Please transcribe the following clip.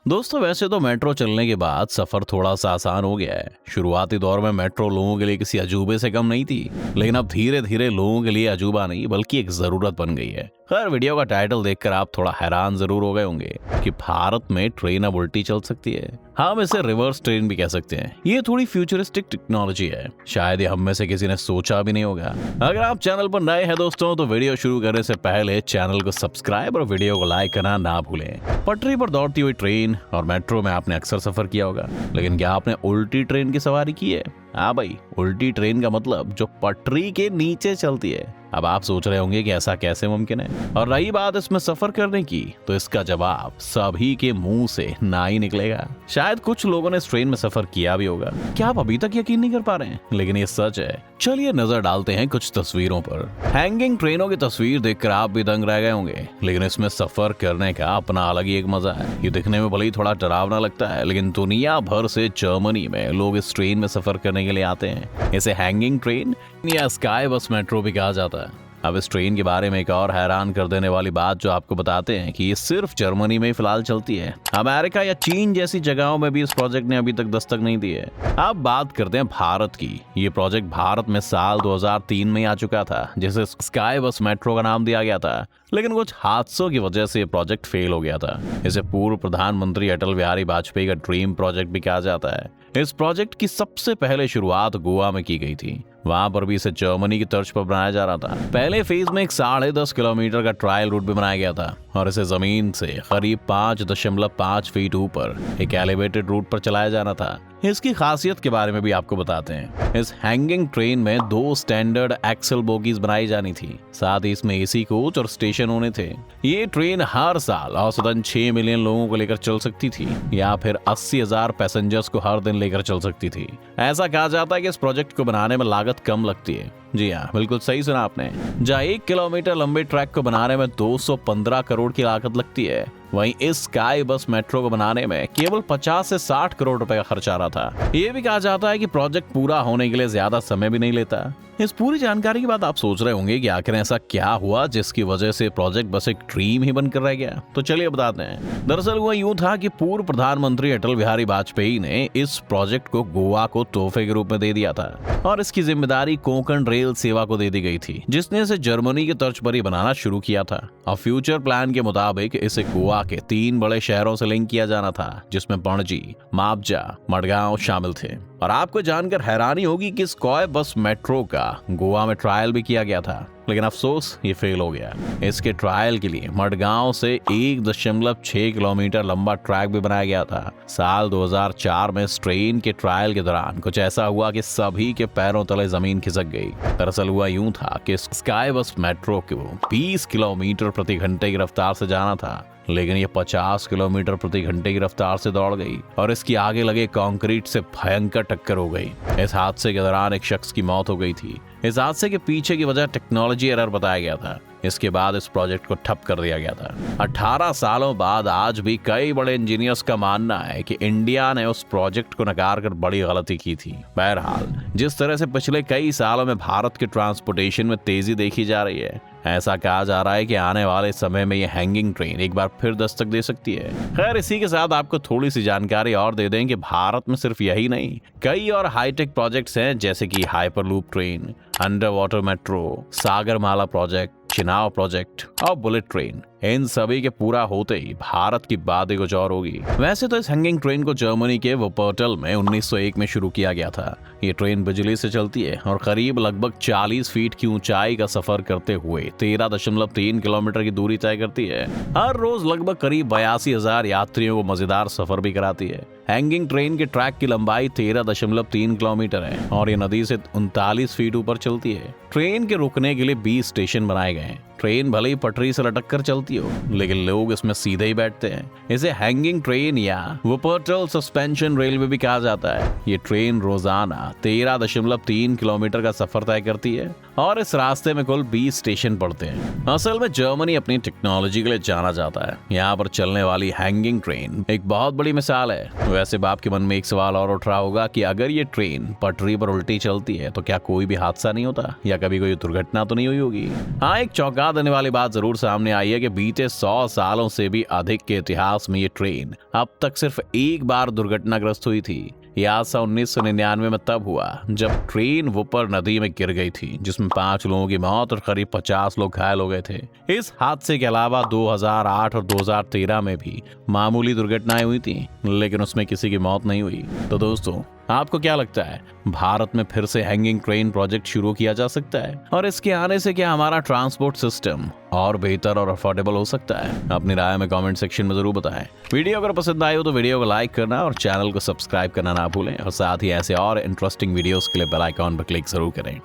दोस्तों वैसे तो मेट्रो चलने के बाद सफर थोड़ा सा आसान हो गया है। शुरुआती दौर में मेट्रो लोगों के लिए किसी अजूबे से कम नहीं थी, लेकिन अब धीरे धीरे लोगों के लिए अजूबा नहीं बल्कि एक जरूरत बन गई है। खैर, वीडियो का टाइटल देखकर आप थोड़ा हैरान जरूर हो गए होंगे कि भारत में ट्रेन अब उल्टी चल सकती है। हम इसे रिवर्स ट्रेन भी कह सकते हैं। ये थोड़ी फ्यूचरिस्टिक टेक्नोलॉजी है, शायद ये हम में से किसी ने सोचा भी नहीं होगा। अगर आप चैनल पर नए हैं दोस्तों, तो वीडियो शुरू करने से पहले चैनल को सब्सक्राइब और वीडियो को लाइक करना ना भूलें। पटरी पर दौड़ती हुई ट्रेन और मेट्रो में आपने अक्सर सफर किया होगा, लेकिन क्या आपने उल्टी ट्रेन की सवारी की है? हाँ भाई, उल्टी ट्रेन का मतलब जो पटरी के नीचे चलती है। अब आप सोच रहे होंगे कि ऐसा कैसे मुमकिन है, और रही बात इसमें सफर करने की, तो इसका जवाब सभी के मुंह से ना ही निकलेगा। शायद कुछ लोगों ने इस ट्रेन में सफर किया भी होगा। क्या आप अभी तक यकीन नहीं कर पा रहे हैं? लेकिन ये सच है। चलिए नजर डालते हैं कुछ तस्वीरों पर। हैंगिंग ट्रेनों की तस्वीर देखकर आप भी दंग रह गए होंगे, लेकिन इसमें सफर करने का अपना अलग ही एक मजा है। ये दिखने में भले ही थोड़ा डरावना लगता है, लेकिन दुनिया भर से जर्मनी में लोग इस ट्रेन में सफर करने के लिए आते हैं। इसे हैंगिंग ट्रेन या स्काई बस मेट्रो भी कहा जाता है। अब इस ट्रेन के बारे में एक और हैरान कर देने वाली बात जो आपको बताते हैं कि ये सिर्फ जर्मनी में ही फिलहाल चलती है। अमेरिका या चीन जैसी जगहों में भी इस प्रोजेक्ट ने अभी तक दस्तक नहीं दी है। अब बात करते हैं भारत की। ये प्रोजेक्ट भारत में साल 2003 में ही आ चुका था, जिसे स्काई बस मेट्रो का नाम दिया गया था, लेकिन कुछ हादसों की वजह से ये प्रोजेक्ट फेल हो गया था। इसे पूर्व प्रधानमंत्री अटल बिहारी वाजपेयी का ड्रीम प्रोजेक्ट भी कहा जाता है। इस प्रोजेक्ट की सबसे पहले शुरुआत गोवा में की गई थी। वहां पर भी इसे जर्मनी की तर्ज पर बनाया जा रहा था। पहले फेज में एक 10.5 किलोमीटर का ट्रायल रूट भी बनाया गया था, और इसे जमीन से करीब 5.5 फीट ऊपर एक एलिवेटेड रूट पर चलाया जाना था। इसकी खासियत के बारे में भी आपको बताते हैं। इस हैंगिंग ट्रेन में 2 स्टैंडर्ड एक्सल बोगीज बनाई जानी थी, साथ ही इसमें एसी कोच और स्टेशन होने थे। ये ट्रेन हर साल औसतन 6 मिलियन लोगों को लेकर चल सकती थी, या फिर 80,000 पैसेंजर्स को हर दिन लेकर चल सकती थी। ऐसा कहा जाता है कि इस प्रोजेक्ट को बनाने में लागत कम लगती है। जी हाँ, बिल्कुल सही सुना आपने। जहाँ 1 किलोमीटर लंबे ट्रैक को बनाने में 215 करोड़ की लागत लगती है, वहीं इस स्काई बस मेट्रो को बनाने में केवल 50 से 60 करोड़ रुपए का खर्च आ रहा था। ये भी कहा जाता है कि प्रोजेक्ट पूरा होने के लिए ज्यादा समय भी नहीं लेता। इस पूरी जानकारी के बाद आप सोच रहे होंगे कि आखिर ऐसा क्या हुआ जिसकी वजह से प्रोजेक्ट बस एक ड्रीम ही बनकर रह गया। तो चलिए बताते हैं। दरअसल हुआ यूं था कि पूर्व प्रधानमंत्री अटल बिहारी वाजपेयी ने इस प्रोजेक्ट को गोवा को तोहफे के रूप में दे दिया था, और इसकी जिम्मेदारी कोंकण रेल सेवा को दे दी गई थी, जिसने इसे जर्मनी की तर्ज पर ही बनाना शुरू किया था। और फ्यूचर प्लान के मुताबिक इसे गोवा के 3 बड़े शहरों से लिंक किया जाना था, जिसमें पणजी, मापजा, मडगांव शामिल थे। और आपको जानकर हैरानी होगी कि स्काई बस मेट्रो का गोवा में ट्रायल भी किया गया था, लेकिन अफसोस ये फेल हो गया। इसके ट्रायल के लिए मडगांव से 1.6 किलोमीटर लंबा ट्रैक भी बनाया गया था। साल 2004 में इस ट्रेन के ट्रायल के दौरान कुछ ऐसा हुआ कि सभी के पैरों तले जमीन खिसक गई। दरअसल हुआ यूं था कि स्काई बस मेट्रो को 20 किलोमीटर प्रति घंटे की रफ्तार से जाना था, लेकिन ये 50 किलोमीटर प्रति घंटे की रफ्तार से दौड़ गई, और इसकी आगे लगे कंक्रीट से भयंकर टक्कर हो गई। इस हादसे के दौरान एक शख्स की मौत हो गई थी। इस हादसे के पीछे की वजह टेक्नोलॉजी एरर बताया गया था। इसके बाद इस प्रोजेक्ट को ठप कर दिया गया था। 18 सालों बाद आज भी कई बड़े इंजीनियर्स का मानना है कि इंडिया ने उस प्रोजेक्ट को नकार कर बड़ी गलती की थी। बहरहाल, जिस तरह से पिछले कई सालों में भारत के ट्रांसपोर्टेशन में तेजी देखी जा रही है, ऐसा कहा जा रहा है कि आने वाले समय में ये हैंगिंग ट्रेन एक बार फिर दस्तक दे सकती है। खैर, इसी के साथ आपको थोड़ी सी जानकारी और दे दें कि भारत में सिर्फ यही नहीं, कई और हाईटेक प्रोजेक्ट्स हैं, जैसे कि hyperloop train, under water metro, Sagarmala project, Chenab project और बुलेट ट्रेन। इन सभी के पूरा होते ही भारत की बात ही कुछ और होगी। वैसे तो इस हैंगिंग ट्रेन को जर्मनी के वुपर्टल में 1901 में शुरू किया गया था। ये ट्रेन बिजली से चलती है और करीब लगभग 40 फीट की ऊंचाई का सफर करते हुए 13.3 किलोमीटर की दूरी तय करती है। हर रोज लगभग करीब 82,000 यात्रियों को मजेदार सफर भी कराती है। हैंगिंग ट्रेन के ट्रैक की लंबाई 13.3 किलोमीटर है, और ये नदी से 39 फीट ऊपर चलती है। ट्रेन के रुकने के लिए 20 स्टेशन बनाए गए हैं। ट्रेन भले ही पटरी से लटक कर चलती हो, लेकिन लोग इसमें सीधे ही बैठते हैं। इसे हैंगिंग ट्रेन या वुपर्टल सस्पेंशन रेलवे भी कहा जाता है। ये ट्रेन रोजाना 13.3 किलोमीटर का सफर तय करती है, और इस रास्ते में कुल 20 स्टेशन पड़ते हैं। असल में जर्मनी अपनी टेक्नोलॉजी के लिए जाना जाता है। यहाँ पर चलने वाली हैंगिंग ट्रेन एक बहुत बड़ी मिसाल है। वैसे बाप के मन में एक सवाल और उठ रहा होगा कि अगर ये ट्रेन पटरी पर उल्टी चलती है तो क्या कोई भी हादसा नहीं होता या कभी कोई दुर्घटना तो नहीं हुई होगी। हाँ, एक चौंका देने वाली बात जरूर सामने आई है कि बीते 100 सालों से भी अधिक के इतिहास में ये ट्रेन अब तक सिर्फ एक बार दुर्घटनाग्रस्त हुई थी। यह हादसा 1999 में तब हुआ जब ट्रेन वुपर नदी में गिर गई थी, जिसमें 5 लोगों की मौत और करीब 50 लोग घायल हो गए थे। इस हादसे के अलावा 2008 और 2013 में भी मामूली दुर्घटनाएं हुई थी, लेकिन उसमें किसी की मौत नहीं हुई। तो दोस्तों, आपको क्या लगता है, भारत में फिर से हैंगिंग ट्रेन प्रोजेक्ट शुरू किया जा सकता है? और इसके आने से क्या हमारा ट्रांसपोर्ट सिस्टम और बेहतर और अफोर्डेबल हो सकता है? अपनी राय में कमेंट सेक्शन में जरूर बताएं। वीडियो अगर पसंद आई हो तो वीडियो को लाइक करना और चैनल को सब्सक्राइब करना ना भूलें, और साथ ही ऐसे और इंटरेस्टिंग वीडियोस के लिए बेल आइकॉन पर क्लिक जरूर करें।